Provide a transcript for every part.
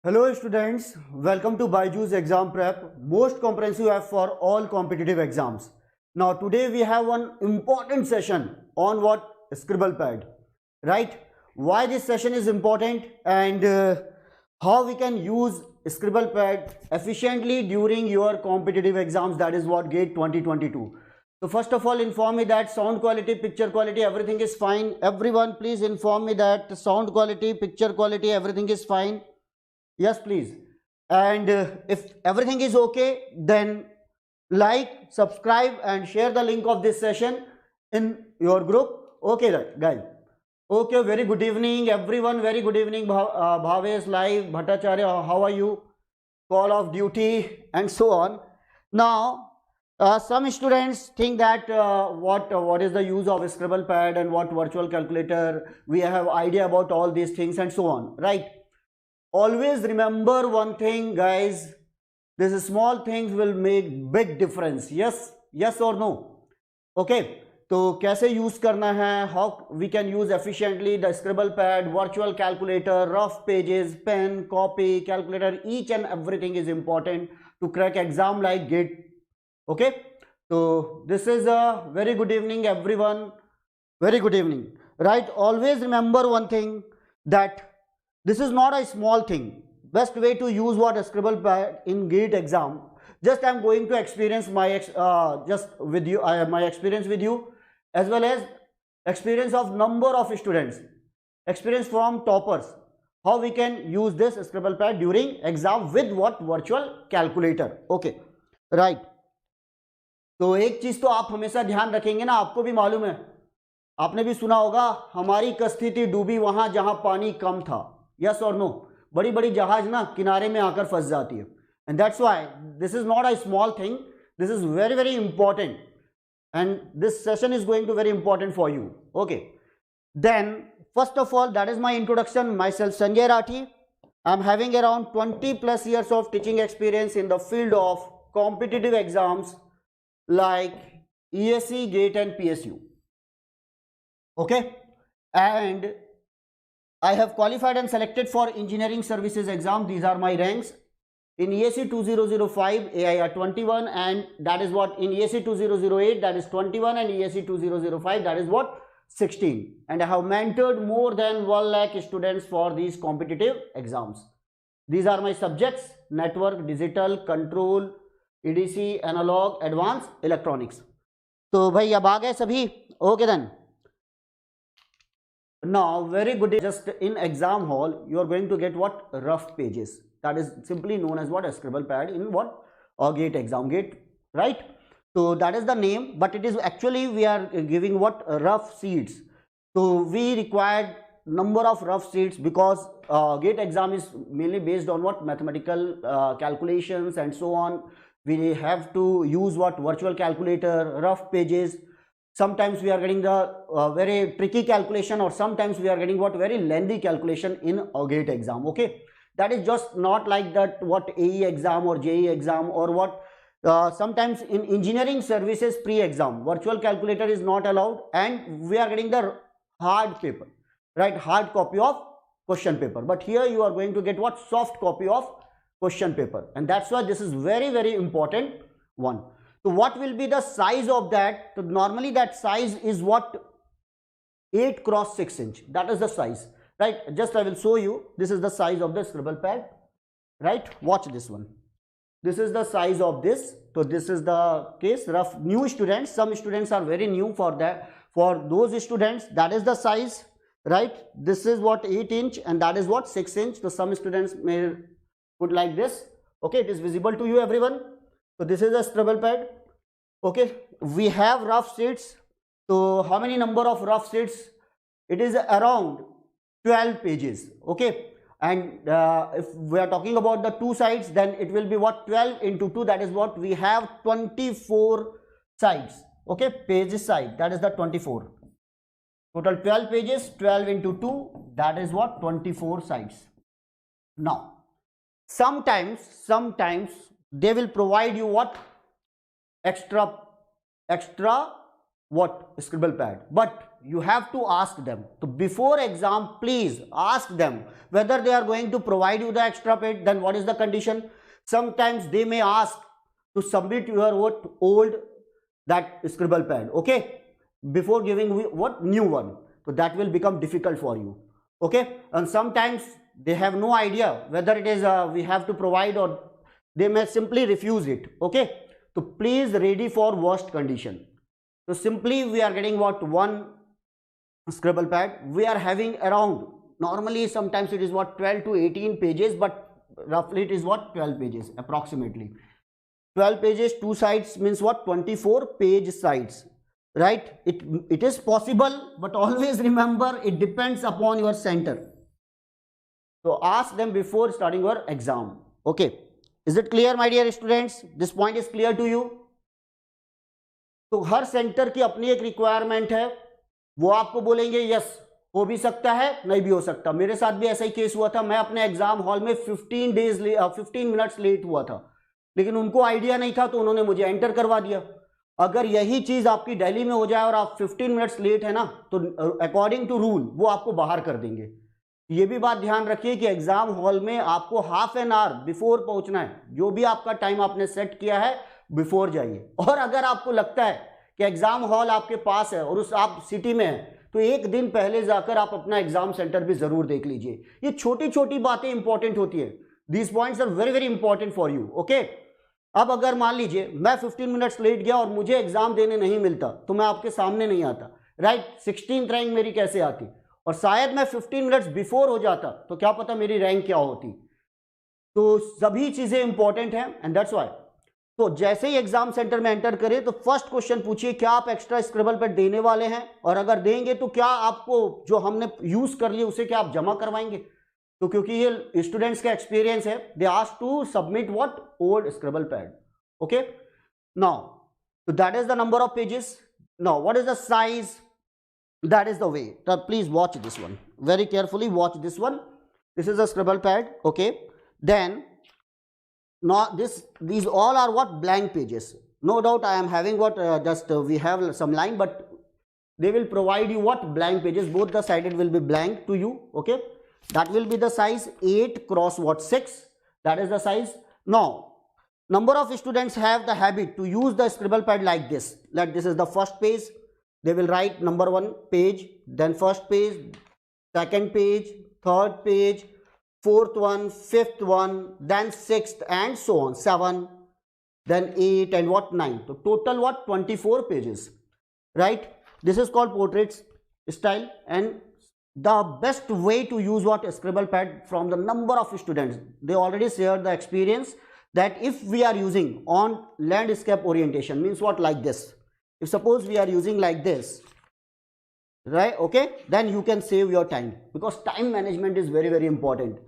Hello students, welcome to BYJU'S exam prep, most comprehensive app for all competitive exams. Now today we have one important session on what? Scribble pad, right? Why this session is important and how we can use Scribble pad efficiently during your competitive exams, that is what GATE 2022. So first of all, inform me that sound quality, picture quality, everything is fine. Everyone please inform me that sound quality, picture quality, everything is fine. Yes, please. And if everything is okay, then like, subscribe and share the link of this session in your group. Okay, guys. Okay, very good evening everyone. Very good evening. Bhavesh Live, Bhattacharya, how are you? Call of duty and so on. Now, some students think that what is the use of Scribble pad and what virtual calculator. We have idea about all these things and so on, right? Always remember one thing, guys. These small things will make big difference. Yes or no? Okay, तो कैसे use करना है, how we can use efficiently the Scribble pad, virtual calculator, rough pages, pen, copy, calculator, each and everything is important to crack exam like GATE. Okay, so this is a very good evening everyone. Very good evening, right? Always remember one thing, that this is not a small thing. Best way to use what a Scribble pad in GATE exam. Just I am going to experience my my experience with you, as well as experience of number of students, experience from toppers, how we can use this Scribble pad during exam with what? Virtual calculator. Okay, right. तो एक चीज तो आप हमेशा ध्यान रखेंगे ना, आपको भी मालूम है, आपने भी सुना होगा, हमारी कश्ती थी डूबी वहां जहां पानी कम था. यस और नो? बड़ी बड़ी जहाज ना किनारे में आकर फंस जाती है. And that's why this is not a small thing, this is very very important, and this session is going to very important for you. Okay, then first of all, that is my introduction. Myself Sanjay Rathi. I am having around 20+ years of teaching experience in the field of competitive exams like ESE, GATE and PSU. Okay, and I have qualified and selected for engineering services exam. These are my ranks. In ESE 2005 AIR 21, and that is what in ESE 2008 that is 21, and ESE 2005 that is what 16. And I have mentored more than 1 lakh students for these competitive exams. These are my subjects: network, digital, control, EDC, analog, advanced, electronics. तो भाई अब आ गए सभी. Okay then. Now very good, just in exam hall you are going to get what? Rough pages. That is simply known as what? A Scribble pad in what? A GATE exam, GATE, right? So that is the name, but it is actually we are giving what? Rough sheets. So we required number of rough sheets because GATE exam is mainly based on what? Mathematical calculations and so on. We have to use what? Virtual calculator, rough pages. Sometimes we are getting the very tricky calculation, or sometimes we are getting what? Very lengthy calculation in a GATE exam. Okay, that is just not like that what AE exam or JE exam, or what sometimes in engineering services pre-exam virtual calculator is not allowed, and we are getting the hard paper, right? Hard copy of question paper. But here you are going to get what? Soft copy of question paper, and that's why this is very very important one. So what will be the size of that? So normally that size is what? 8 × 6 inch. That is the size, right? Just I will show you. This is the size of the Scribble pad, right? Watch this one. This is the size of this. So this is the case. Rough new students, some students are very new for that. For those students, that is the size, right? This is what? 8 inch, and that is what? 6 inch. So some students may put like this. Okay, it is visible to you everyone. So this is a Scribble pad. Okay, we have rough sheets. So how many number of rough sheets? It is around 12 pages. Okay, and if we are talking about the two sides, then it will be what? 12 into 2, that is what? We have 24 sides. Okay, pages side, that is the 24. Total 12 pages, 12 into 2, that is what? 24 sides. Now sometimes they will provide you what? Extra what? Scribble pad. But you have to ask them. So before exam, please ask them whether they are going to provide you the extra page. Then what is the condition? Sometimes they may ask to submit your what old that scribble pad, okay, before giving what new one. So that will become difficult for you, okay. And sometimes they have no idea whether it is we have to provide, or they may simply refuse it, okay. So please ready for worst condition. So simply we are getting what one scribble pad. We are having around, normally sometimes it is what 12 to 18 pages, but roughly it is what 12 pages approximately. 12 pages, 2 sides means what 24 page sides, right? It is possible, but always remember it depends upon your center. So ask them before starting your exam, okay. Is it clear my dear students? This point is clear to you? तो हर centre की अपनी एक requirement है, वो आपको बोलेंगे yes हो भी सकता है, नहीं भी हो सकता. मेरे साथ भी ऐसा ही केस हुआ था. मैं अपने एग्जाम हॉल में 15 मिनट्स लेट हुआ था, लेकिन उनको आइडिया नहीं था, तो उन्होंने मुझे एंटर करवा दिया. अगर यही चीज आपकी दिल्ली में हो जाए और आप 15 मिनट्स लेट है ना, तो अकॉर्डिंग टू रूल वो आपको बाहर कर देंगे. ये भी बात ध्यान रखिए कि एग्जाम हॉल में आपको हाफ एन आवर बिफोर पहुंचना है. जो भी आपका टाइम आपने सेट किया है बिफोर जाइए. और अगर आपको लगता है कि एग्जाम हॉल आपके पास है और उस आप सिटी में हैं, तो एक दिन पहले जाकर आप अपना एग्जाम सेंटर भी जरूर देख लीजिए. ये छोटी छोटी बातें इंपॉर्टेंट होती है. These points are very very important for you, okay. अब अगर मान लीजिए मैं 15 मिनट्स लेट गया और मुझे एग्जाम देने नहीं मिलता, तो मैं आपके सामने नहीं आता, राइट. 16th रैंक मेरी कैसे आती, और शायद मैं 15 मिनट्स बिफोर हो जाता तो क्या पता मेरी रैंक क्या होती. तो सभी चीजें इंपॉर्टेंट हैं, एंड दैट्स व्हाई. तो जैसे ही एग्जाम सेंटर में एंटर करें तो फर्स्ट क्वेश्चन पूछिए क्या आप एक्स्ट्रा स्क्रिबल पैड देने वाले हैं, और अगर देंगे तो क्या आपको जो हमने यूज कर लिया उसे क्या आप जमा करवाएंगे. तो क्योंकि ये स्टूडेंट्स का एक्सपीरियंस है, they ask to submit what old scribble pad, okay. Now so that is the number of pages. Now what is the size? That is the way. So please watch this one very carefully. Watch this one. This is a scribble pad, okay. Then now these all are what blank pages. No doubt I am having what we have some line, but they will provide you what blank pages. Both the sided will be blank to you, okay. That will be the size 8 cross what 6. That is the size. Now number of students have the habit to use the scribble pad like this. Like this is the first page. They will write number 1 page, then first page, second page, third page, fourth one, fifth one, then sixth, and so on, 7, then 8, and what 9. So total what 24 pages, right. This is called portraits style, and the best way to use what scribble pad from the number of students, they already shared the experience that if we are using on landscape orientation, means what, like this. If suppose we are using like this, right, okay, then you can save your time, because time management is very very important,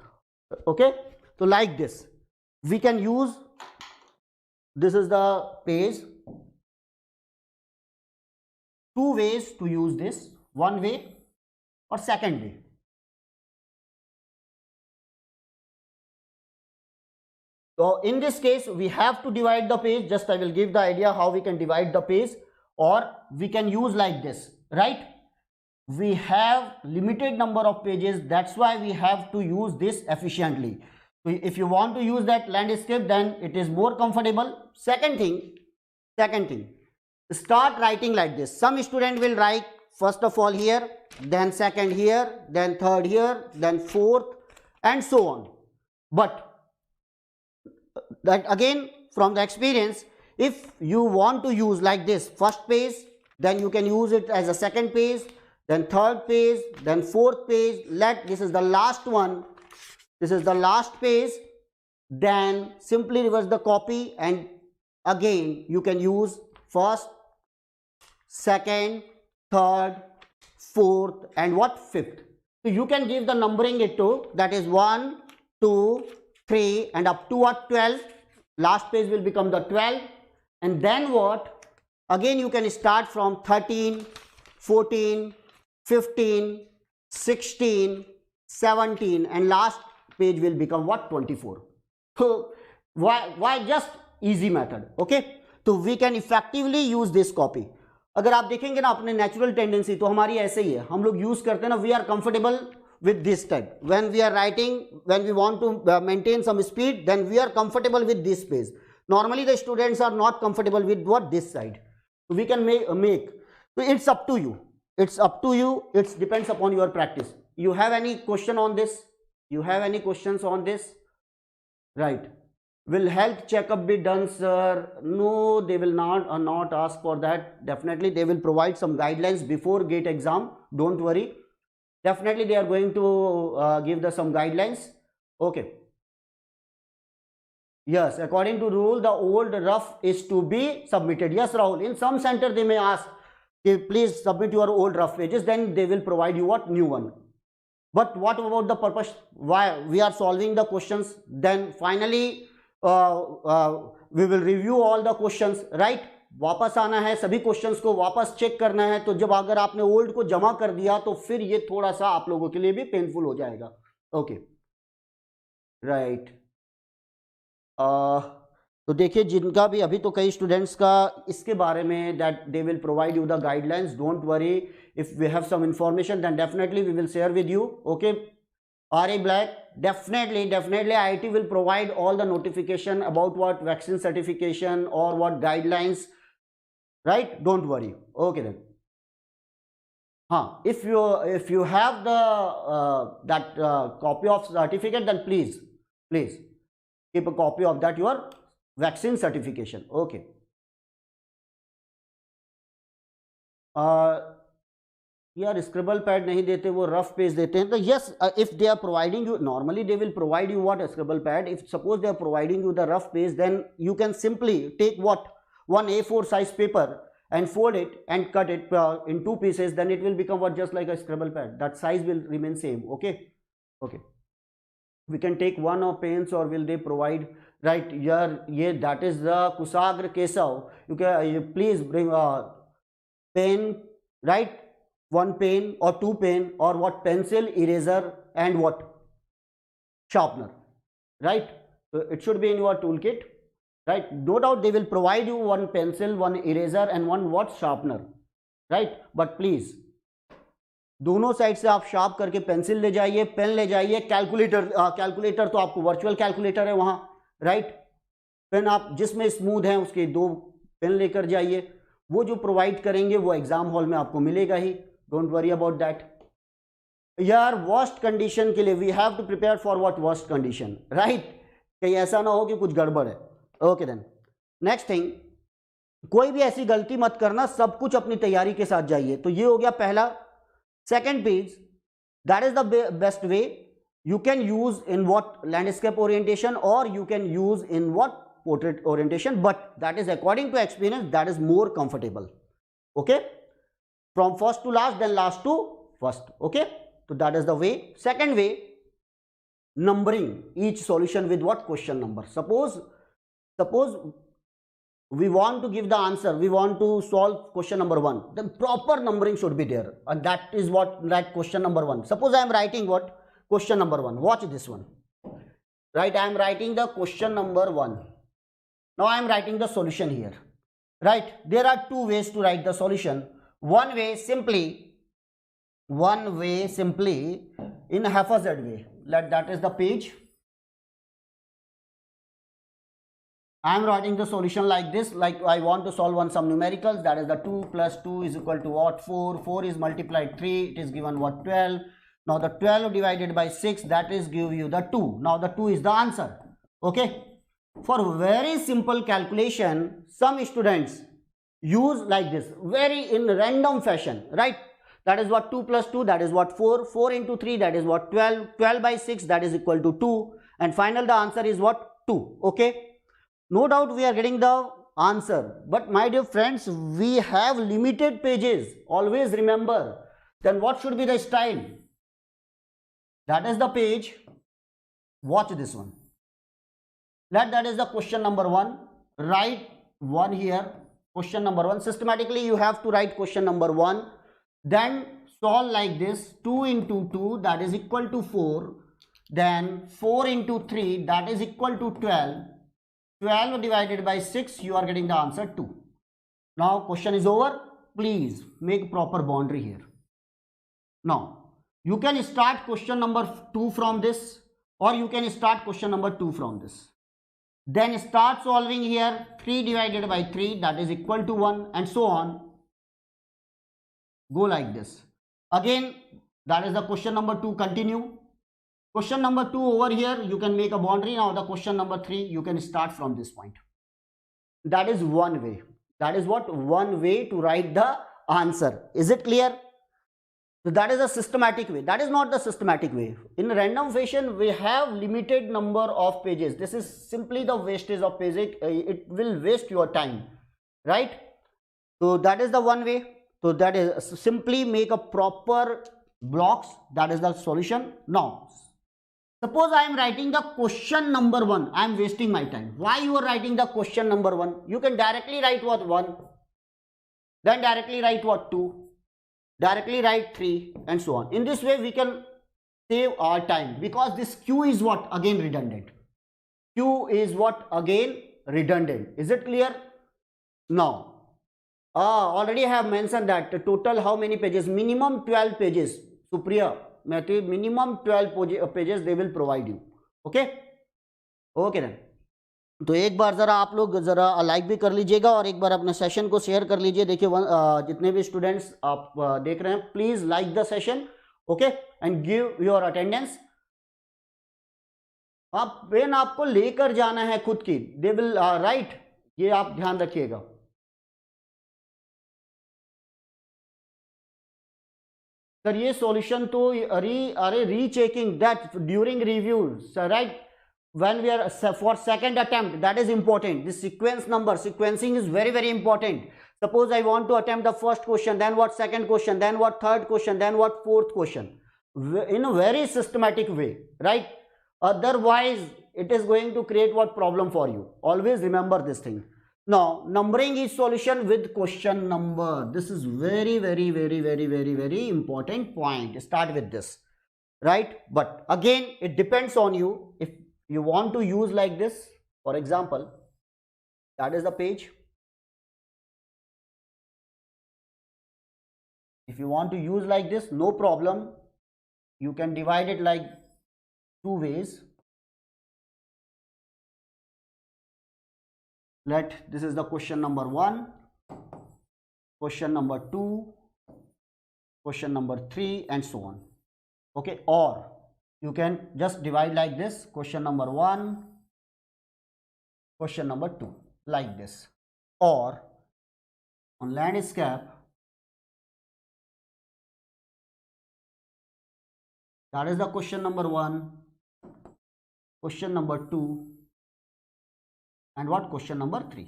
okay. So like this we can use, this is the page. 2 ways to use this, one way or second way. So in this case we have to divide the page. Just I will give the idea how we can divide the page, or we can use like this, right. We have limited number of pages, that's why we have to use this efficiently. So if you want to use that landscape, then it is more comfortable. Second thing, start writing like this. Some student will write first of all here, then second here, then third here, then fourth, and so on. But that again from the experience, if you want to use like this first page, then you can use it as a second page, then third page, then fourth page. This is the last one, this is the last page. Then simply reverse the copy, and again you can use first, second, third, fourth, and what fifth. So you can give the numbering it to, that is 1, 2, 3, and up to what 12. Last page will become the 12. And then what, again you can start from 13, 14, 15, 16, 17, and last page will become what 24. So why just easy method, okay. So we can effectively use this copy. अगर आप देखेंगे ना अपने natural tendency, तो हमारी ऐसे ही है, हम लोग यूज करते हैं ना, we are comfortable with this type. When we are writing, when we want to maintain some speed, then we are comfortable with this space. Normally the students are not comfortable with what, this side. So we can make. So it's up to you. It's up to you. It depends upon your practice. You have any question on this? You have any questions on this? Right. Will health checkup be done, sir? No, they will not ask for that. Definitely they will provide some guidelines before GATE exam. Don't worry. Definitely they are going to give some guidelines. Okay. Yes, according to rule, the old rough is to be submitted. Yes, Rahul, in some center they may ask, please submit your old rough pages, then they will provide you what, new one. But what about the purpose why we are solving the questions? Then finally we will review all the questions, right? वापस आना है, सभी questions को वापस check करना है. तो जब अगर आपने ओल्ड को जमा कर दिया तो फिर ये थोड़ा सा आप लोगों के लिए भी पेनफुल हो जाएगा. Okay, right. तो देखिए, जिनका भी अभी तो कई स्टूडेंट्स का इसके बारे में, that they will provide you the guidelines. Don't worry, if we have some information then definitely we will share with you. Okay, RA Black, definitely IIT will provide all the notification about what vaccine certification or what guidelines, right? Don't worry. Okay then. If you have the that copy of certificate, then please keep a copy of that, your vaccine certification. Okay. यार scribble pad नहीं देते, वो rough page देते हैं. तो yes, if they are providing you, normally they will provide you what, scribble pad. If suppose they are providing you the rough page, then you can simply take what, one A4 size paper and fold it and cut it in 2 pieces, then it will become what, just like a scribble pad. That size will remain same. Okay. We can take one of pens, or will they provide, right? Yeah, that is the Kusagra Kesav. You can please bring a pen, right? One pen or 2 pen, or what, pencil, eraser and what, sharpener, right? So it should be in your toolkit, right? No doubt they will provide you one pencil, one eraser and one what, sharpener, right? But please दोनों side से आप sharp करके pencil ले जाइए, pen ले जाइए. Calculator तो आपको वर्चुअल कैलकुलेटर है वहां, राइट? पेन आप जिसमें स्मूथ है उसके 2 पेन लेकर जाइए. वो जो प्रोवाइड करेंगे वो एग्जाम हॉल में आपको मिलेगा ही. Don't worry about that. यार वर्स्ट कंडीशन के लिए we have to prepare for what, worst condition, right? कहीं ऐसा ना हो कि कुछ गड़बड़ है. ओके देन, नेक्स्ट थिंग, कोई भी ऐसी गलती मत करना, सब कुछ अपनी तैयारी के साथ जाइए. तो ये हो गया पहला. Second page, that is the best way. You can use in what, landscape orientation, और you can use in what, portrait orientation, but that is according to experience, that is more comfortable. Okay, from first to last, then last to first. Okay, so that is the way. Second way, numbering each solution with what, question number. Suppose we want to give the answer, we want to solve question number 1, then proper numbering should be there, and that is what, that question number 1. Suppose I am writing what, question number 1. Watch this one, right? I am writing the question number 1. Now I am writing the solution here, right? There are 2 ways to write the solution. One way simply in haphazard way. That is the page. I am writing the solution like this, like I want to solve some numericals. That is the 2 plus 2 is equal to what, 4. 4 is multiplied 3, it is given what, 12. Now the 12 divided by 6, that is give you the 2. Now the 2 is the answer. Okay. For very simple calculation, some students use like this, very in random fashion, right? That is what, 2 plus 2, that is what, 4. 4 into 3, that is what, 12. 12 by 6, that is equal to 2. And final the answer is what, 2. Okay. No doubt we are getting the answer. But my dear friends, we have limited pages. Always remember. Then what should be the style? That is the page. Watch this one. That is the question number 1. Write 1 here. Question number 1. Systematically you have to write question number 1. Then solve like this. 2 into 2, that is equal to 4. Then 4 into 3, that is equal to 12. 12 divided by 6, you are getting the answer 2. Now question is over. please make proper boundary here. Now, you can start question number 2 from this, or you can start question number 2 from this. Then start solving here. 3 divided by 3, that is equal to 1, and so on. Go like this. Again, that is the question number 2. Continue. Question number 2 over here, you can make a boundary. Now the question number 3, you can start from this point. That is one way. That is what? One way to write the answer. Is it clear? So that is a systematic way. That is not the systematic way. In random fashion, we have limited number of pages. This is simply the wastage of pages. It will waste your time, right? So that is the one way. So that is simply make a proper blocks. That is the solution. Now, suppose I am writing the question number 1. I am wasting my time. Why you are writing the question number 1? You can directly write what 1, then directly write what 2, directly write 3, and so on. In this way, we can save our time, because this Q is what? Again redundant. Q is what? Again redundant. Is it clear? Now, already I have mentioned that the total how many pages? Minimum 12 pages. Supriya, minimum 12 pages they will provide you. Okay? Okay then. तो एक बार ज़रा आप लोग ज़रा like भी कर लीजिएगा और एक बार अपने सेशन को शेयर कर लीजिए. देखिए जितने भी स्टूडेंट्स आप देख रहे हैं, please like the session, okay, and give your attendance. आप पेन आपको लेकर जाना है खुद की. दे विल राइट, ये आप ध्यान रखिएगा. सर ये सॉल्यूशन तो अरे rechecking that during reviews, right, when we are for second attempt, that is important. This sequence number, sequencing is very very important. Suppose I want to attempt the first question, then what second question, then what third question, then what fourth question, in a very systematic way, right? Otherwise it is going to create what problem for you. Always remember this thing. Now, numbering each solution with question number. This is very very very very very very important point. Start with this, right? But again, it depends on you. If you want to use like this, for example, that is the page. If you want to use like this, no problem. You can divide it like 2 ways. This is the question number 1, question number 2, question number 3, and so on. Okay, or you can just divide like this, question number 1, question number 2, like this. Or on landscape, that is the question number 1, question number 2, and what? Question number 3.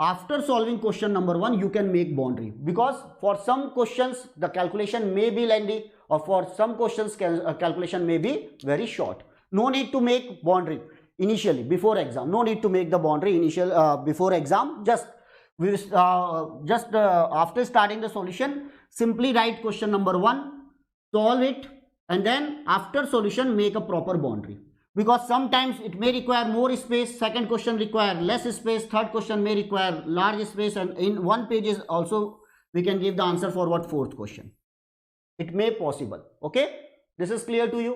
After solving question number 1, you can make boundary, because for some questions the calculation may be lengthy, or for some questions calculation may be very short. No need to make boundary initially before exam. No need to make the boundary before exam. Just after starting the solution, simply write question number 1, solve it, and then after solution make a proper boundary. Because sometimes it may require more space, second question require less space, third question may require large space, and in one page is also we can give the answer for what? Fourth question. It may possible. Okay, this is clear to you.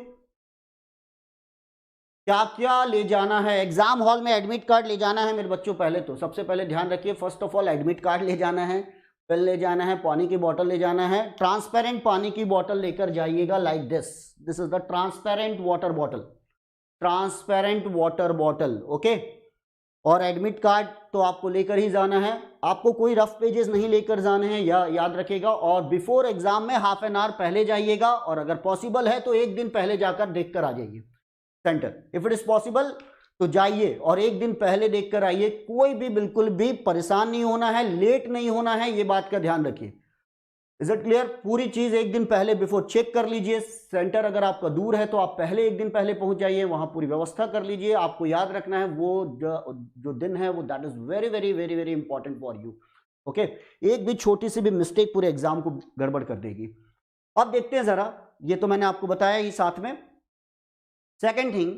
क्या क्या ले जाना है exam hall में? Admit card ले जाना है मेरे बच्चों. पहले तो सबसे पहले ध्यान रखिए, first of all admit card ले जाना है, पेन ले जाना है, पानी की बोतल ले जाना है. ट्रांसपेरेंट पानी की बोतल लेकर जाइएगा like this. This is the transparent water bottle. Transparent water bottle, okay. और एडमिट कार्ड तो आपको लेकर ही जाना है. आपको कोई रफ पेजेस नहीं लेकर जाने हैं, या याद रखिएगा. और बिफोर एग्जाम में हाफ एन आवर पहले जाइएगा, और अगर पॉसिबल है तो एक दिन पहले जाकर देखकर आ जाइए centre. If it is possible तो जाइए और एक दिन पहले देखकर आइए. कोई भी बिल्कुल भी परेशान नहीं होना है, लेट नहीं होना है, ये बात का ध्यान रखिए. Is it clear? पूरी चीज एक दिन पहले बिफोर चेक कर लीजिए. सेंटर अगर आपका दूर है तो आप पहले एक दिन पहले पहुंच जाइए, वहां पूरी व्यवस्था कर लीजिए. आपको याद रखना है वो जो दिन है वो that is very very very very important for you. Okay, एक भी छोटी सी भी मिस्टेक पूरे एग्जाम को गड़बड़ कर देगी. अब देखते हैं जरा, ये तो मैंने आपको बताया ही साथ में. Second thing,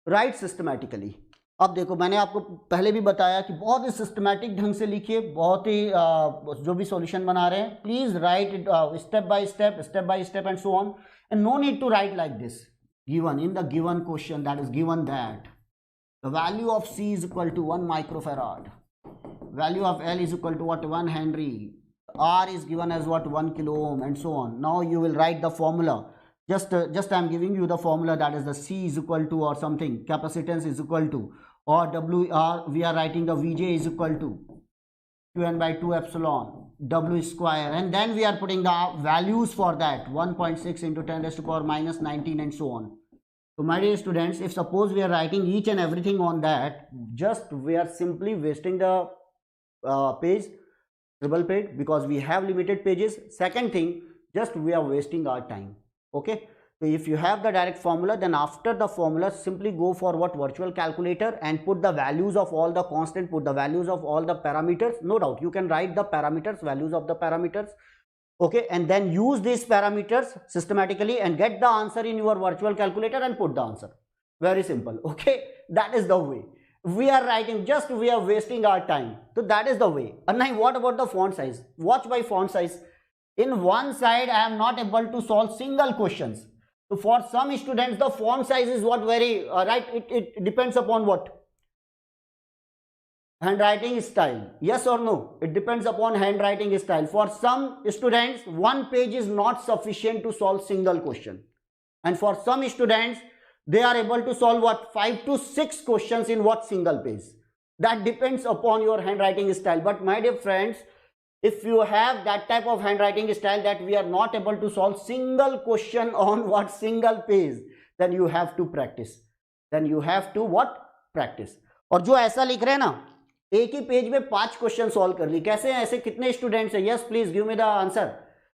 right systematically. अब देखो मैंने आपको पहले भी बताया कि बहुत ही सिस्टमैटिक ढंग से लिखिए, बहुत ही जो भी सॉल्यूशन बना रहे हैं please write it step by step and so on, and no need to write like this. Given in the given question, that is given that the value of C is equal to 1 microfarad, value of L is equal to what, 1 Henry, R is given as what, 1 kilo ohm, and so on. Now you will write the formula. Just I am giving you the formula, that is the C is equal to or something, capacitance is equal to, or WR we are writing the VJ is equal to Qn by 2 epsilon W square, and then we are putting the values for that, 1.6 into 10 raised to power minus 19 and so on. So my dear students, if suppose we are writing each and everything on that, just we are simply wasting the page, Scribble page, because we have limited pages. Second thing, just we are wasting our time. Okay, so if you have the direct formula, then after the formula simply go for what, virtual calculator, and put the values of all the constant, put the values of all the parameters. No doubt you can write the parameters, values of the parameters, okay, and then use these parameters systematically and get the answer in your virtual calculator and put the answer. Very simple. Okay, that is the way we are writing, just we are wasting our time. So that is the way. And now what about the font size? Watch my font size. In one side I am not able to solve single questions. So for some students the font size is what, very right, it depends upon what, handwriting style. Yes or no? It depends upon handwriting style. For some students one page is not sufficient to solve single question, and for some students they are able to solve what, 5 to 6 questions in what, single page. That depends upon your handwriting style. But my dear friends, if you have that type of handwriting style that we are not able to solve single question on what, single page, then you have to practice, then you have to what, practice. और जो ऐसा लिख रहे हैं ना, एक ही page में 5 question solve कर ली, कैसे हैं ऐसे कितने स्टूडेंट्स हैं? Yes please give me the answer.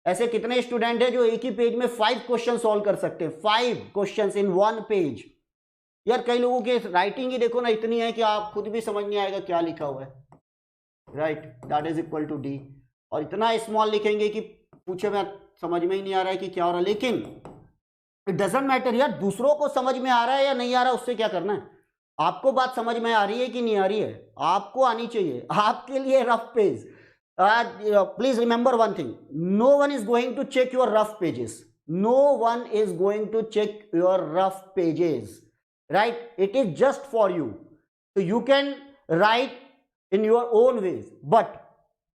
ऐसे कितने स्टूडेंट है जो एक ही पेज में 5 क्वेश्चन सॉल्व कर सकते हैं? 5 क्वेश्चंस इन वन पेज. यार कई लोगों की राइटिंग ही देखो ना इतनी है कि आप खुद भी समझ नहीं आएगा क्या लिखा हुआ है. Right, that is equal to D. और इतना स्मॉल लिखेंगे कि पूछे में समझ में ही नहीं आ रहा है कि क्या हो रहा है. लेकिन इट डजंट मैटर यार, दूसरों को समझ में आ रहा है या नहीं आ रहा है, उससे क्या करना है. आपको बात समझ में आ रही है कि नहीं आ रही है, आपको आनी चाहिए. आपके लिए rough page, please remember one thing, no one is going to check your rough pages. No one is going to check your rough pages. Right, it is just for you. So you can write in your own ways, but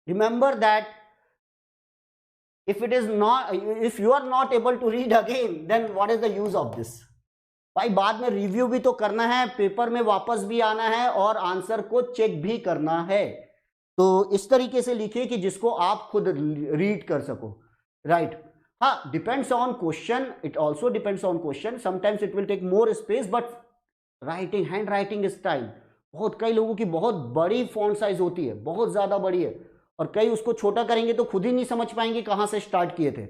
remember that if you are not able to read again, then what is the use of this? भाई बाद में review भी तो करना है, paper में वापस भी आना है और आंसर को चेक भी करना है. तो इस तरीके से लिखिए कि जिसको आप खुद रीड कर सको. राइट, हाँ, depends on question, it also depends on question. Sometimes it will take more space, but writing, handwriting style, बहुत कई लोगों की बहुत बड़ी फॉन्ट साइज होती है, बहुत ज्यादा बड़ी है, और कई उसको छोटा करेंगे तो खुद ही नहीं समझ पाएंगे कहां से स्टार्ट किए थे.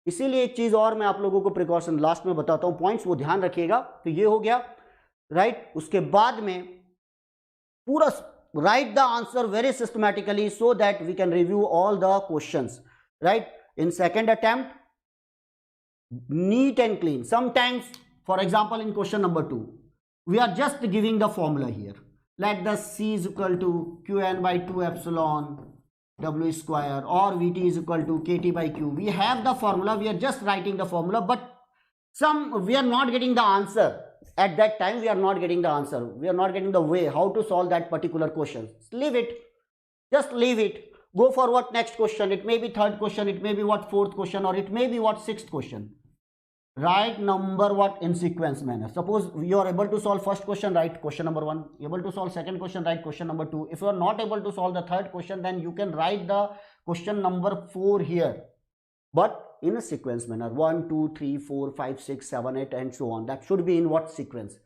इसीलिए एक चीज और मैं आप लोगों को प्रिकॉशन लास्ट में बताता हूं, पॉइंट्स वो ध्यान रखिएगा. तो ये हो गया. राइट, उसके बाद में पूरा write the answer very systematically so that we can review all the questions. Right, in second attempt, neat and clean. Sometimes, for example, in question number 2, we are just giving the formula here. Let the C is equal to Qn by 2 epsilon W square, or Vt is equal to Kt by Q. We have the formula, we are just writing the formula, but we are not getting the answer. At that time, we are not getting the answer. We are not getting the way how to solve that particular question. Leave it. Just leave it. Go for what, next question. It may be third question, it may be what, fourth question, or it may be what, sixth question. Write number what, in sequence manner. Suppose you are able to solve first question, write question number 1. Able to solve second question, write question number 2. If you are not able to solve the third question, then you can write the question number 4 here, but in a sequence manner. 1, 2, 3, 4, 5, 6, 7, 8 and so on. That should be in what sequence.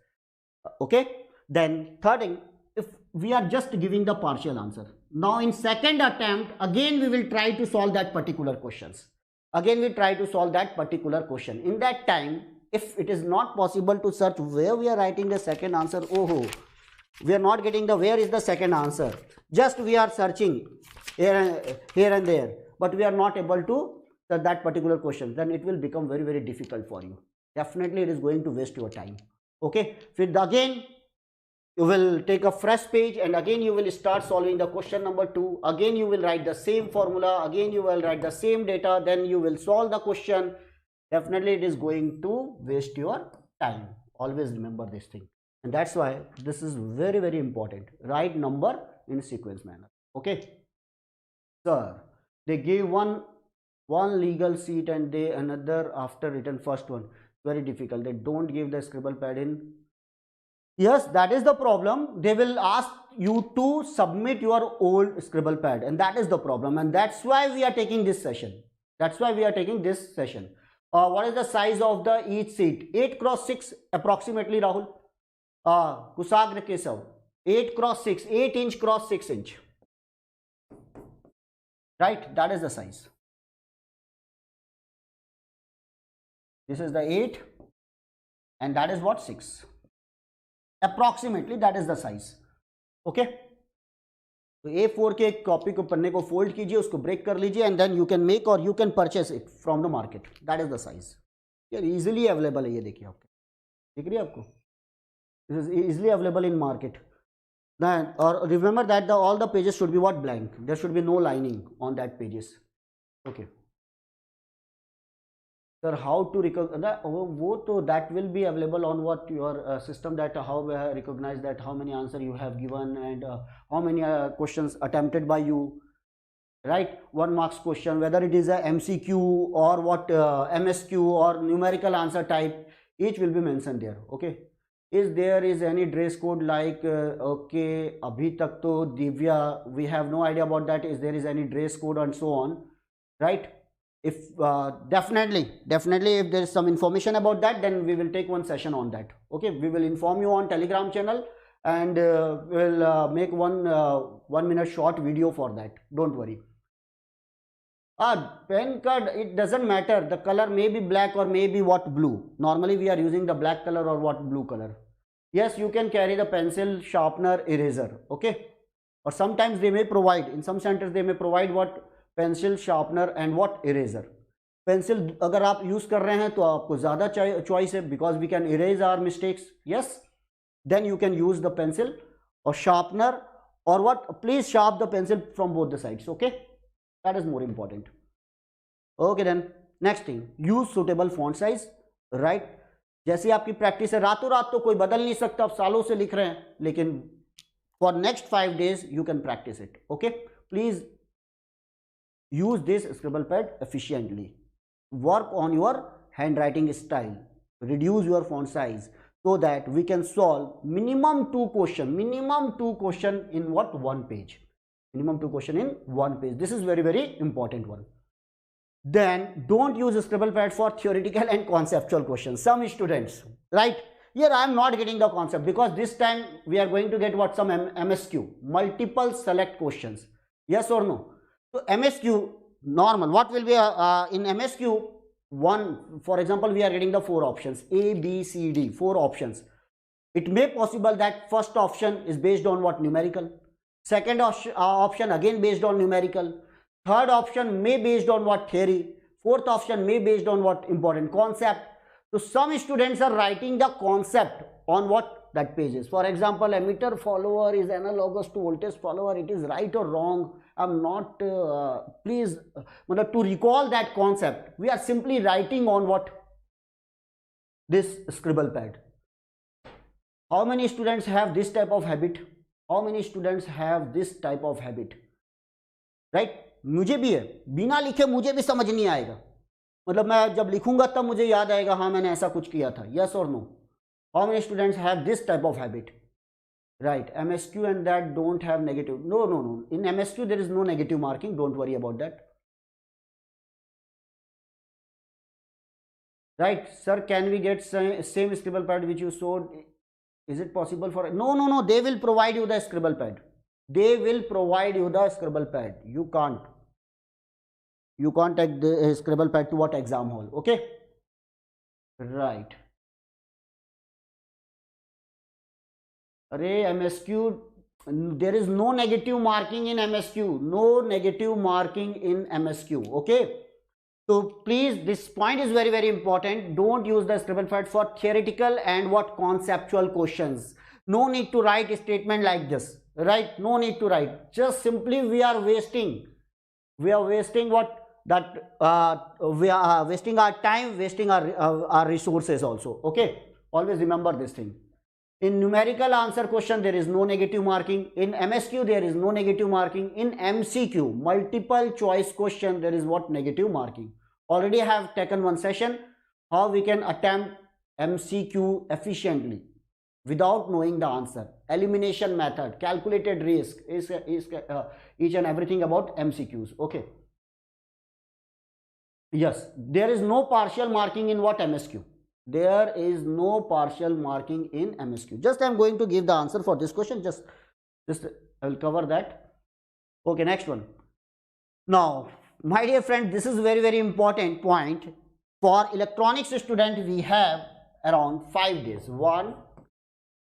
Okay, then third thing, if we are just giving the partial answer. Now in second attempt, again we will try to solve that particular questions. Again we try to solve that particular question. In that time, if it is not possible to search where we are writing the second answer, we are not getting the where is the second answer, just we are searching here and there, but we are not able to search that particular question, then it will become very, very difficult for you. Definitely it is going to waste your time. Okay, again you will take a fresh page and again you will start solving the question number 2. Again you will write the same formula, again you will write the same data, then you will solve the question. Definitely it is going to waste your time. Always remember this thing. And that's why this is very, very important. Write number in sequence manner. Okay. Sir, they gave one legal seat and they another after written first one. Very difficult. They don't give the scribble pad in. Yes, that is the problem. They will ask you to submit your old scribble pad, and that is the problem, and that's why we are taking this session. That's why we are taking this session. What is the size of the each seat? 8 cross 6 approximately, Rahul. Kusagra Kesav. 8 cross 6, 8 inch cross 6 inch. Right, that is the size. This is the 8 and that is what 6. Approximately that is the size. Okay. तो A4 के copy को पन्ने को fold कीजिए, उसको break कर लीजिए and then you can make और you can purchase it from the market. That is the size. यार इजीली अवेलेबल है, ये देखिए आपको दिख रही है आपको. This is easily available in market. Then or remember that all the pages should be what? Blank. There should be no lining on that pages. Okay. Sir, how to recognize wo to that will be available on what your system, that how recognize that how many answer you have given and how many questions attempted by you, right? 1 marks question, whether it is a MCQ or what MSQ or numerical answer type, each will be mentioned there. Okay. Is there is any dress code like okay, abhi tak to Divya we have no idea about that. Is there is any dress code and so on, right? If definitely if there is some information about that, then we will take one session on that. Okay, we will inform you on Telegram channel and we will make one 1 minute short video for that. Don't worry. Pen card, it doesn't matter. The color may be black or may be what blue. Normally we are using the black color or what blue color. Yes, you can carry the pencil, sharpener, eraser. Okay, or sometimes they may provide, in some centers they may provide what pencil sharpener and what eraser. Pencil अगर आप use कर रहे हैं तो आपको ज्यादा choice है because we can erase our mistakes. Yes, then you can use the pencil और शार्पनर और what, please sharp the pencil from both the sides. Okay, that is more important. Okay, then next thing, use suitable font size. Right, जैसी आपकी practice है, रातों रात तो कोई बदल नहीं सकता, आप सालों से लिख रहे हैं, लेकिन for next 5 days you can practice it. Okay, please use this scribble pad efficiently. Work on your handwriting style. Reduce your font size so that we can solve minimum 2 question in what? 1 page. Minimum 2 question in 1 page. This is very, very important one. Then don't use scribble pad for theoretical and conceptual questions. Some students, right? Here I am not getting the concept because this time we are going to get what? Some MSQ, multiple select questions. Yes or no? So MSQ normal, what will be in MSQ 1, for example, we are getting the 4 options A, B, C, D, 4 options. It may possible that first option is based on what? Numerical. Second option again based on numerical. Third option may based on what? Theory. Fourth option may based on what? Important concept. So some students are writing the concept on what? That pages. For example, emitter follower is analogous to voltage follower. It is right or wrong? I'm not please to recall that concept, we are simply writing on what? This scribble pad. How many students have this type of habit? How many students have this type of habit? Right? मुझे भी है, बिना लिखे मुझे भी समझ नहीं आएगा. मतलब मैं जब लिखूंगा तब मुझे याद आएगा हाँ मैंने ऐसा कुछ किया था. Yes or no? How many students have this type of habit? Right, MSQ and that don't have negative. No. In MSQ there is no negative marking. Don't worry about that. Right, sir, can we get same scribble pad which you showed? Is it possible for? No. They will provide you the scribble pad. They will provide you the scribble pad. You can't take the scribble pad to what? Exam hall. Okay. Right. Array MSQ, there is no negative marking in MSQ. No negative marking in MSQ. Okay. So please, this point is very, very important. Don't use the scribble pad for theoretical and what? Conceptual questions. no need to write a statement like this, right? No need to write, just simply we are wasting what that we are wasting our time, wasting our resources also. Okay, always remember this thing. In numerical answer question there is no negative marking, in MSQ there is no negative marking, in MCQ multiple choice question there is what negative marking. Already I have taken one session how we can attempt MCQ efficiently without knowing the answer, elimination method, calculated risk, is each and everything about MCQs. Okay, yes, there is no partial marking in what MSQ, there is no partial marking in MSQ. Just I am going to give the answer for this question, just I will cover that. Okay, next one. Now my dear friend, this is very important point. For electronics student we have around 5 days,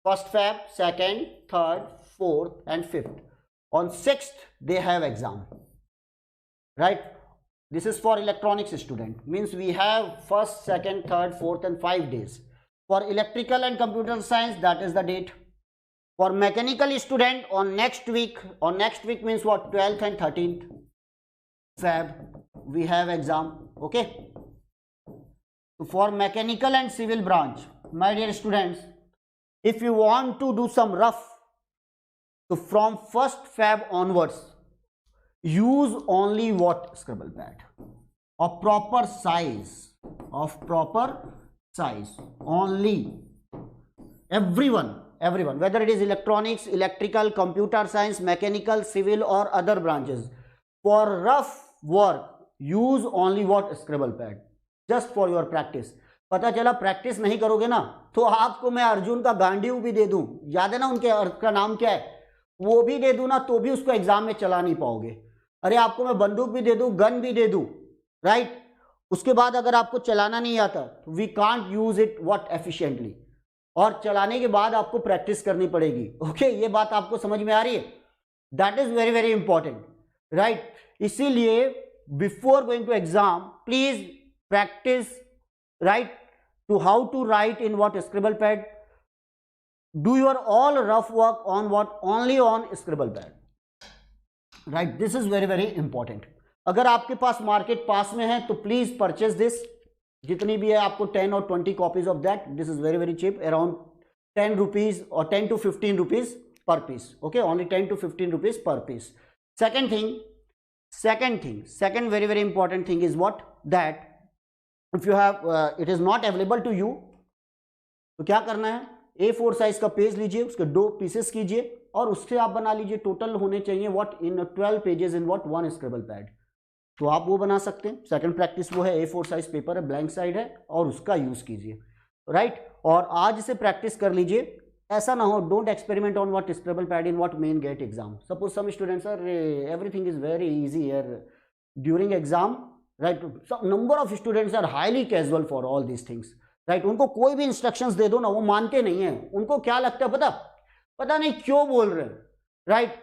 1st Feb, 2nd, 3rd, 4th and 5th. On 6th they have exam, right? This is for electronics student, means we have 1st, 2nd, 3rd, 4th and 5 days. For electrical and computer science, that is the date. For mechanical student, on next week means what, 12th and 13th Feb we have exam. Okay, so for mechanical and civil branch, my dear students, if you want to do some rough, so from 1st Feb onwards use only what, scribble pad of proper size, only. Everyone, whether it is electronics, electrical, computer science, mechanical, civil or other branches, for rough work use only what, scribble pad, just for your practice. पता चला practice नहीं करोगे ना तो आपको मैं अर्जुन का गांडीव भी दे दूं, याद है ना उनके अर्थ का नाम क्या है, वो भी दे दूं ना तो भी उसको एग्जाम में चला नहीं पाओगे. अरे आपको मैं बंदूक भी दे दूं, गन भी दे दूं, राइट, उसके बाद अगर आपको चलाना नहीं आता तो we can't use it what efficiently, और चलाने के बाद आपको प्रैक्टिस करनी पड़ेगी. ओके, ये बात आपको समझ में आ रही है? That is very important, right. इसीलिए before going to exam please practice, right, to how to write in what, scribble pad. Do your all rough work on what, only on scribble pad, right? This is very important. अगर आपके पास market पास में है तो please purchase this, जितनी भी है आपको 10 और 20 copies of that. This is very cheap, around 10 rupees और 10 to 15 rupees per piece. Okay, only 10 to 15 rupees per piece. second very important thing is what, that if you have it is not available to you, तो क्या करना है, A4 size का page लीजिए, उसके 2 pieces कीजिए और उससे आप बना लीजिए. टोटल होने चाहिए what, in 12 pages in what, 1 scribble pad. तो आप वो बना सकते हैं. सेकंड प्रैक्टिस वो है, A4 साइज पेपर है, ब्लैंक साइड है, और उसका यूज कीजिए, राइट. और आज से प्रैक्टिस कर लीजिए. ऐसा ना हो, don't experiment on what, scribble pad in what main GATE exam. Suppose some students are, everything is very easy here during exam, right. Number of students are highly casual for all these things, right. उनको कोई भी instructions दे दो ना, वो मानते नहीं है. उनको क्या लगता है, पता नहीं क्यों बोल रहे हैं, राइट,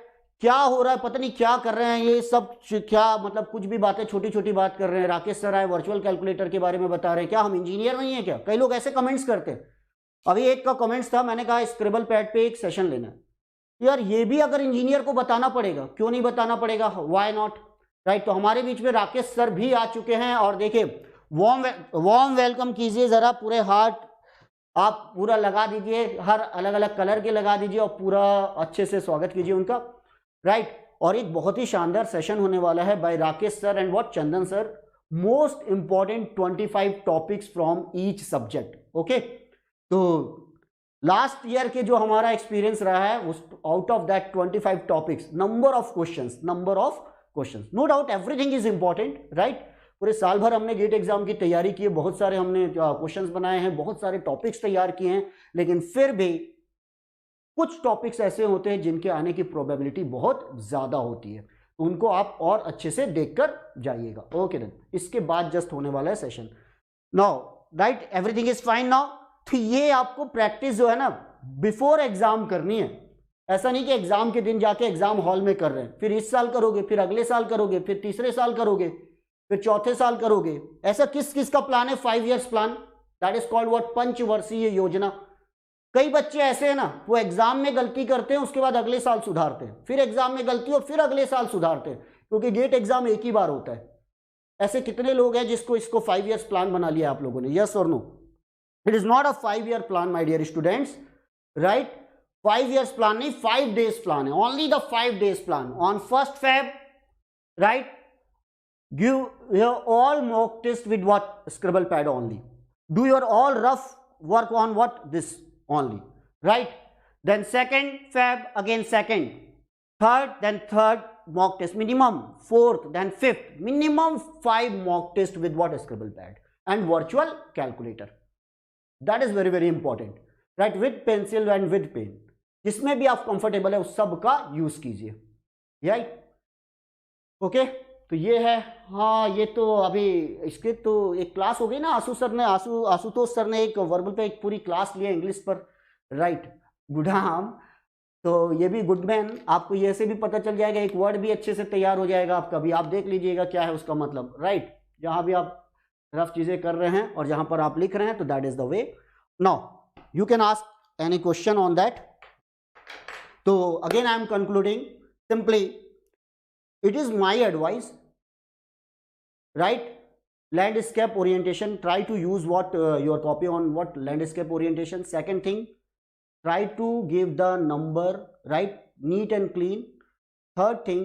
क्या हो रहा है, पता नहीं क्या कर रहे हैं ये सब, क्या मतलब कुछ भी बातें छोटी बात कर रहे हैं. राकेश सर आए, वर्चुअल कैलकुलेटर के बारे में बता रहे हैं, क्या हम इंजीनियर नहीं है क्या? कई लोग ऐसे कमेंट्स करते हैं. अभी एक का कमेंट्स था, मैंने कहा स्क्रिबल पैड पे एक सेशन लेना है. यार ये भी अगर इंजीनियर को बताना पड़ेगा, क्यों नहीं बताना पड़ेगा, व्हाई नॉट, राइट. तो हमारे बीच में राकेश सर भी आ चुके हैं, और देखिए वार्म वेलकम कीजिए जरा, पूरे हार्ट आप पूरा लगा दीजिए, हर अलग अलग कलर के लगा दीजिए और पूरा अच्छे से स्वागत कीजिए उनका, राइट. और एक बहुत ही शानदार सेशन होने वाला है by Rakesh sir and what, Chandan sir. Most important 25 topics from each subject. Okay, तो लास्ट ईयर के जो हमारा एक्सपीरियंस रहा है, उस out of that 25 topics, number of questions, no doubt everything is important, right. पूरे साल भर हमने गेट एग्जाम की तैयारी की है, बहुत सारे हमने क्वेश्चंस बनाए हैं, बहुत सारे टॉपिक्स तैयार किए हैं, लेकिन फिर भी कुछ टॉपिक्स ऐसे होते हैं जिनके आने की प्रोबेबिलिटी बहुत ज्यादा होती है, तो उनको आप और अच्छे से देखकर जाइएगा. ओके देन, इसके बाद जस्ट होने वाला है session now, right. Everything is fine now. तो ये आपको प्रैक्टिस जो है ना बिफोर एग्जाम करनी है. ऐसा नहीं कि एग्जाम के दिन जाके एग्जाम हॉल में कर रहे हैं, फिर इस साल करोगे, फिर अगले साल करोगे, फिर तीसरे साल करोगे, फिर चौथे साल करोगे. ऐसा किस किस का प्लान है? 5 years plan, that is called what, पंचवर्षीय योजना. कई बच्चे ऐसे हैं ना, वो एग्जाम में गलती करते हैं, उसके बाद अगले साल सुधारते हैं, फिर एग्जाम में गलती और फिर अगले साल सुधारते हैं, क्योंकि गेट एग्जाम एक ही बार होता है। ऐसे कितने लोग हैं जिसको इसको 5 years प्लान बना लिया आप लोगों ने? यस और no? It is not a 5 year plan my dear students, right? 5 years plan नहीं, 5 days प्लान है, only the 5 days plan. On 1st Feb, right, give your all mock test with what? Scribble pad only. Do your all rough work on what? This only, right? Then 2nd Feb, again 2nd, 3rd, then 3rd mock test minimum, 4th, then 5th, minimum 5 mock test with what? Scribble pad and virtual calculator. That is very important, right? With pencil and with pen, जिसमें भी आप comfortable है उस सब का use कीजिए, right? Okay, तो ये है। हाँ, ये तो अभी इसके तो एक क्लास हो गई ना, आशुतोष सर ने एक वर्बल पे एक पूरी क्लास लिया इंग्लिश पर, राइट? गुडाम, तो ये भी गुड मैन, आपको ये से भी पता चल जाएगा, एक वर्ड भी अच्छे से तैयार हो जाएगा आपका भी, आप देख लीजिएगा क्या है उसका मतलब, राइट? जहां भी आप रफ चीजें कर रहे हैं और जहां पर आप लिख रहे हैं, तो that is the way. Now you can ask any question on that. तो again I am concluding simply, it is my advice, right? Landscape orientation, try to use what your copy on what landscape orientation. Second thing, try to give the number, right, neat and clean. Third thing,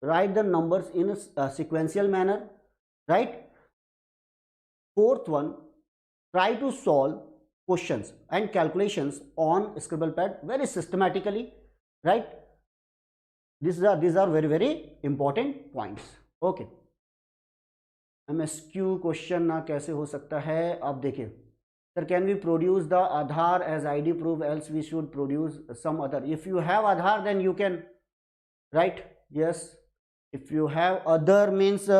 write the numbers in a sequential manner, right? Fourth one, try to solve questions and calculations on Scribble pad very systematically, right? These are very important points. Okay, MSQ question ना कैसे हो सकता है? अब देखिए sir, can we produce the Aadhaar as ID proof, else we should produce some other? If you have Aadhaar, then you can, right? Yes, if you have other means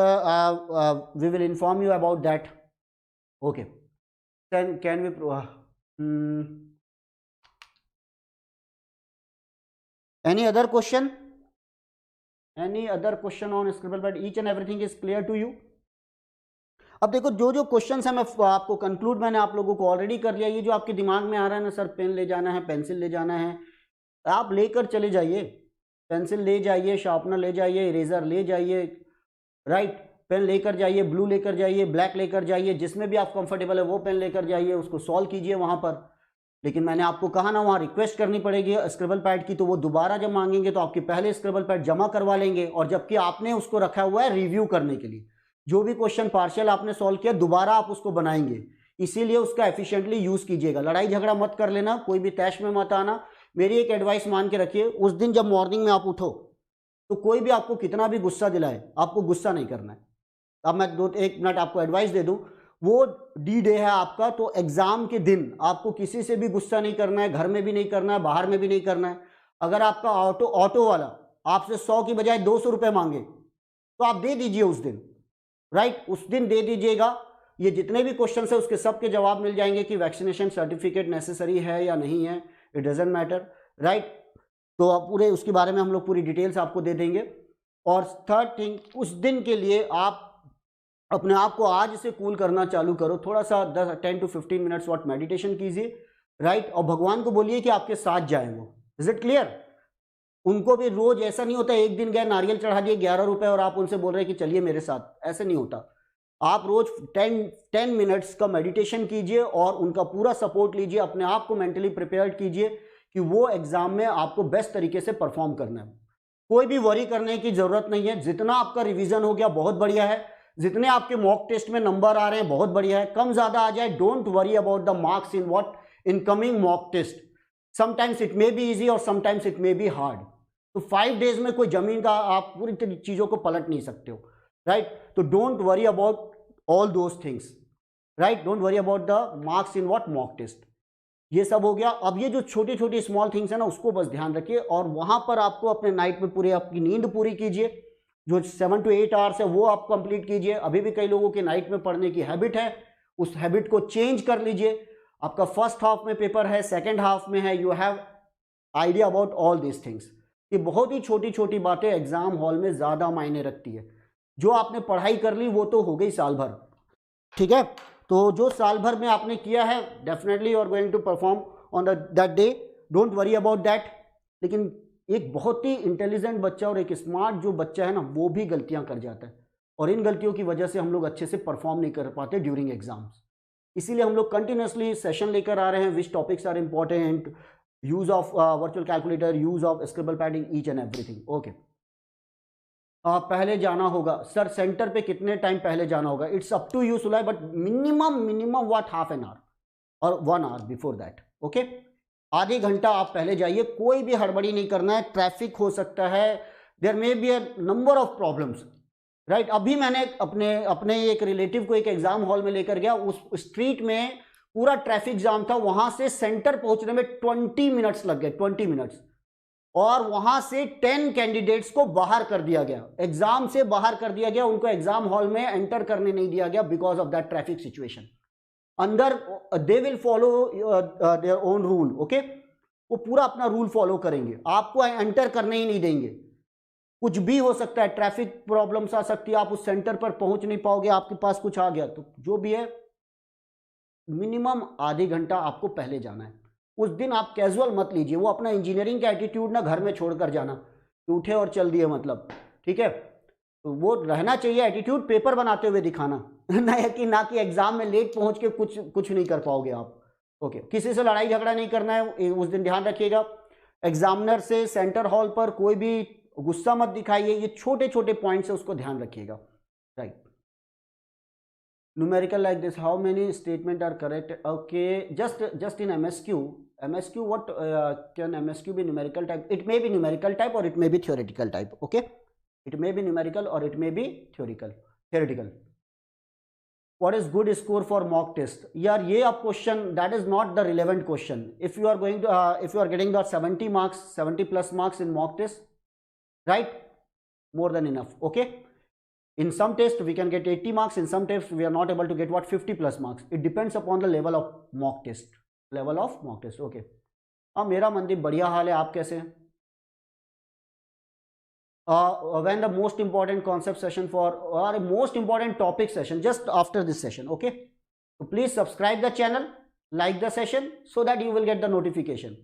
we will inform you about that. Okay, then can we any other question? Any other question on Scribble pad? Each and everything is clear to you? अब देखो, जो जो questions है मैं आपको conclude मैंने आप लोगों को ऑलरेडी कर लिया। ये जो आपके दिमाग में आ रहा है ना, सर पेन ले जाना है, पेंसिल ले जाना है, आप लेकर चले जाइए, पेंसिल ले जाइए, शार्पनर ले जाइए, इरेजर ले जाइए, राइट? पेन लेकर जाइए, ब्लू लेकर जाइए, ब्लैक लेकर जाइए, जिसमें भी आप कंफर्टेबल है वो पेन लेकर जाइए, उसको सॉल्व कीजिए वहां पर। लेकिन मैंने आपको कहा ना, वहाँ रिक्वेस्ट करनी पड़ेगी स्क्रिबल पैड की, तो वो दोबारा जब मांगेंगे तो आपके पहले स्क्रिबल पैड जमा करवा लेंगे, और जबकि आपने उसको रखा हुआ है रिव्यू करने के लिए, जो भी क्वेश्चन पार्शियल आपने सॉल्व किया दोबारा आप उसको बनाएंगे, इसीलिए उसका एफिशिएंटली यूज कीजिएगा। लड़ाई झगड़ा मत कर लेना, कोई भी तैश में मत आना। मेरी एक एडवाइस मान के रखिए, उस दिन जब मॉर्निंग में आप उठो तो कोई भी आपको कितना भी गुस्सा दिलाए, आपको गुस्सा नहीं करना है। अब मैं 1 मिनट आपको एडवाइस दे दूं, वो D-Day है आपका, तो एग्जाम के दिन आपको किसी से भी गुस्सा नहीं करना है, घर में भी नहीं करना है, बाहर में भी नहीं करना है। अगर आपका ऑटो वाला आपसे 100 की बजाय 200 रुपए मांगे तो आप दे दीजिए उस दिन, राइट? उस दिन दे दीजिएगा। ये जितने भी क्वेश्चन है उसके सबके जवाब मिल जाएंगे कि वैक्सीनेशन सर्टिफिकेट नेसेसरी है या नहीं है, इट डजेंट मैटर, राइट? तो आप पूरे उसके बारे में हम लोग पूरी डिटेल्स आपको दे देंगे। और थर्ड थिंग, उस दिन के लिए आप अपने आप को आज से कूल करना चालू करो, थोड़ा सा 10 to 15 मिनट्स वॉट मेडिटेशन कीजिए, राइट? और भगवान को बोलिए कि आपके साथ जाए वो। Is it clear? उनको भी रोज ऐसा नहीं होता, एक दिन गए नारियल चढ़ा दिए 11 रुपए और आप उनसे बोल रहे हैं कि चलिए मेरे साथ, ऐसे नहीं होता। आप रोज 10 मिनट्स का मेडिटेशन कीजिए और उनका पूरा सपोर्ट लीजिए, अपने आप को मेंटली प्रिपेयर कीजिए कि वो एग्जाम में आपको बेस्ट तरीके से परफॉर्म करना है। कोई भी वरी करने की जरूरत नहीं है। जितना आपका रिवीजन हो गया बहुत बढ़िया है, जितने आपके मॉक टेस्ट में नंबर आ रहे हैं बहुत बढ़िया है। कम ज्यादा आ जाए, don't worry about the marks in what in coming mock test. Sometimes it may be easy और sometimes it may be hard. तो 5 डेज में कोई जमीन का आप पूरी चीजों को पलट नहीं सकते हो, राइट? तो don't worry about all those things, right? Don't worry about the marks in what mock test. ये सब हो गया। अब ये जो छोटी छोटी स्मॉल थिंग्स है ना, उसको बस ध्यान रखिए और वहां पर आपको अपने नाइट में पूरी आपकी नींद पूरी कीजिए। जो 7 to 8 आवर्स है वो आप कंप्लीट कीजिए। अभी भी कई लोगों की नाइट में पढ़ने की हैबिट है, उस हैबिट को चेंज कर लीजिए। आपका फर्स्ट हाफ में पेपर है, सेकेंड हाफ में है, you have idea about all this things. ये बहुत ही छोटी छोटी बातें एग्जाम हॉल में ज्यादा मायने रखती है। जो आपने पढ़ाई कर ली वो तो हो गई साल भर, ठीक है? तो जो साल भर में आपने किया है definitely you are going to perform on that day, don't worry about that. लेकिन एक बहुत ही इंटेलिजेंट बच्चा और एक स्मार्ट जो बच्चा है ना, वो भी गलतियां कर जाता है, और इन गलतियों की वजह से हम लोग अच्छे से परफॉर्म नहीं कर पाते ड्यूरिंग एग्जाम्स. इसीलिए हम लोग कंटिन्यूसली सेशन लेकर आ रहे हैं, which topics are important, use of virtual calculator, use of scribble padding, each and everything. Okay, पहले जाना होगा सर, सेंटर पे कितने टाइम पहले जाना होगा? इट्स अप टू यू सुलाय, but minimum what half an hour और 1 आवर बिफोर दैट. ओके, आधे घंटा आप पहले जाइए, कोई भी हड़बड़ी नहीं करना है. ट्रैफिक हो सकता है, there may be a number of problems, right. अभी मैंने अपने एक रिलेटिव को एक एग्जाम हॉल में लेकर गया, उस स्ट्रीट में पूरा ट्रैफिक जाम था, वहां से सेंटर पहुंचने में 20 मिनट्स लग गए, 20 मिनट्स, और वहां से 10 कैंडिडेट्स को बाहर कर दिया गया, एग्जाम से बाहर कर दिया गया, उनको एग्जाम हॉल में एंटर करने नहीं दिया गया because of that traffic situation. अंदर they will follow their own rule. Okay, वो पूरा अपना रूल फॉलो करेंगे, आपको एंटर करने ही नहीं देंगे. कुछ भी हो सकता है, ट्रैफिक प्रॉब्लम्स आ सकती है, आप उस सेंटर पर पहुंच नहीं पाओगे, आपके पास कुछ आ गया, तो जो भी है मिनिमम आधे घंटा आपको पहले जाना है. उस दिन आप कैजुअल मत लीजिए, वो अपना इंजीनियरिंग का एटीट्यूड ना घर में छोड़कर जाना कि उठे और चल दिए, मतलब ठीक है, तो वो रहना चाहिए एटीट्यूड, पेपर बनाते हुए दिखाना ना कि एग्जाम में लेट पहुंच के कुछ नहीं कर पाओगे आप. ओके, किसी से लड़ाई झगड़ा नहीं करना है उस दिन, ध्यान रखिएगा. एग्जामिनर से सेंटर हॉल पर कोई भी गुस्सा मत दिखाइए, ये छोटे छोटे पॉइंट्स है, उसको ध्यान रखिएगा, right. numerical like this, how many statement are correct? Okay, just in MSQ, what can MSQ be numerical type? It may be numerical type or it may be theoretical type. Okay, it may be numerical or it may be theoretical. What is good score for mock test? यार ये अब question, that is not the relevant question. If you are going to if you are getting the 70 marks, 70 plus marks in mock test, right, more than enough. Okay, in some tests we can get 80 marks, in some tests we are not able to get 50 plus marks. It depends upon the level of mock test. Okay, अब मेरा मनदीप बढ़िया हाल है, आप कैसे हैं? When the most important concept session for or most important topic session, just after this session. Okay, so please subscribe the channel, like the session so that you will get the notification.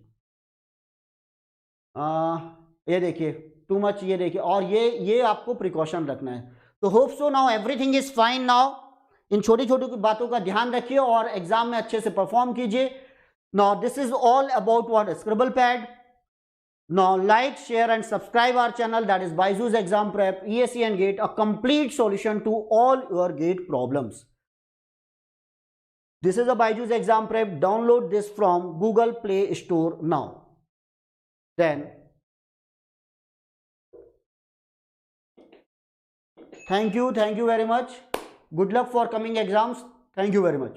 ये देखिए too much, ये देखिए, और ये आपको precaution रखना है. तो hope so now everything is fine. Now in छोटी छोटी बातों का ध्यान रखिए और एग्जाम में अच्छे से परफॉर्म कीजिए. Now this is all about what scribble pad. Now like, share and subscribe our channel, that is Byju's exam prep, ESE and GATE, a complete solution to all your GATE problems. This is a BYJU'S exam prep. Download this from Google Play Store now. Then thank you very much. Good luck for coming exams. Thank you very much.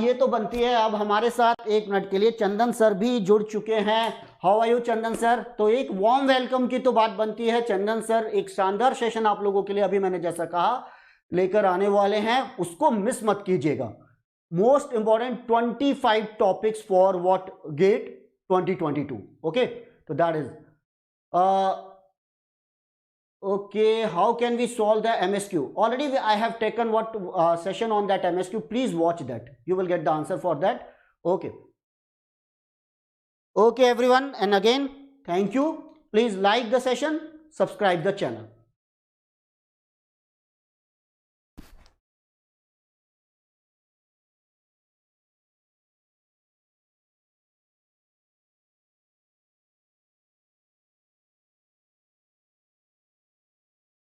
ये तो बनती है. अब हमारे साथ 1 minute के लिए चंदन sir भी जुड़ चुके हैं. How are you Chandan sir? तो एक वार्म वेलकम की तो बात बनती है. चंदन सर एक शानदार सेशन आप लोगों के लिए, अभी मैंने जैसा कहा, लेकर आने वाले हैं, उसको मिस मत कीजिएगा. Most important 25 topics for what GATE 2022. Okay, so that is okay. How can we solve the MSQ? Already I have taken what session on that MSQ. Please watch that, you will get the answer for that. Okay everyone, and again thank you. Please like the session, subscribe the channel.